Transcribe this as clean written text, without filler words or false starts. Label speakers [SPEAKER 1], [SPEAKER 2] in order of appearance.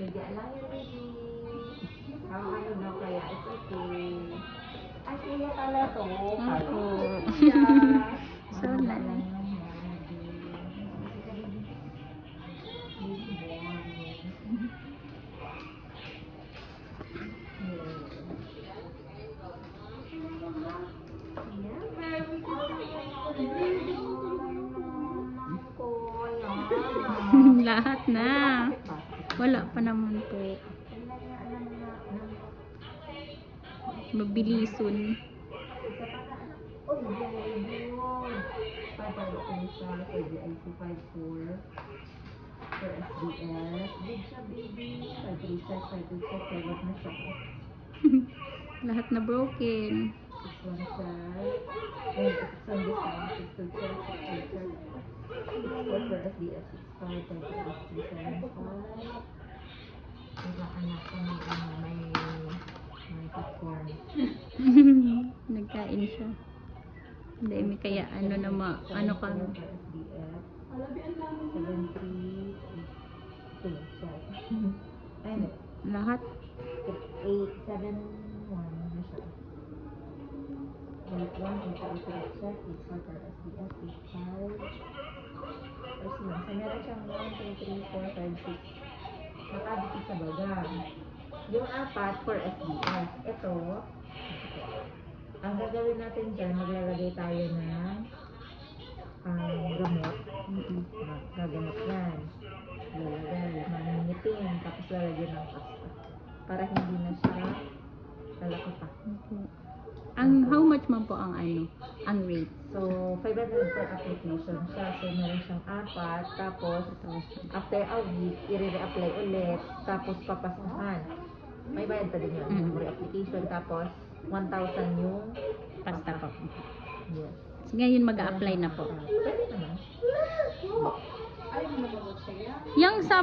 [SPEAKER 1] Bigyan lang yun, baby. Ang ano daw kaya, it's okay. Ay, kuya pala to.
[SPEAKER 2] Opo. So, nanay. Lahat na. Wala pa naman po. Mabilisun.
[SPEAKER 1] Oh, very good. 5.5 for GIC 5.4 for SDS. Big siya, baby. 5.3 7 na siya.
[SPEAKER 2] Lahat na broken.
[SPEAKER 1] 6.1 siya. And 6 discount. 6.2 siya. 6.2 siya. 6.4 for SDS. 6.5 for GIC 7.5. Yung anak ko may popcorn.
[SPEAKER 2] Nagkain siya. Hindi, may kaya ano na ano ka.
[SPEAKER 1] 7.3 ay
[SPEAKER 2] Lahat.
[SPEAKER 1] 8.7.1 na siya. 8.1 for siya. 8.4 for SDS. 8.5 tapos lang. So meron siyang 1, 2, 3, 4, 5, 6 nakabit isa baga. Yung 4 for SDS. Ito ang gagawin natin dyan, maglalagay tayo ng gamot. Gagamot yan. Lalagay, maminitin, tapos lalagyan ng pasta. Para hindi na siya lalaki pa.
[SPEAKER 2] Ang how much man po ang ang rate?
[SPEAKER 1] So, 500 per application siya. So, meron siyang 4. Tapos, after a week, i-re-apply ulit. Tapos, papasahan. May bayad pa din yun. Yung re-application. Tapos, 1,000 yung
[SPEAKER 2] Pasta po.
[SPEAKER 1] Yes.
[SPEAKER 2] So, ngayon mag-a-apply na po.
[SPEAKER 1] Pwede naman.
[SPEAKER 2] Yung sa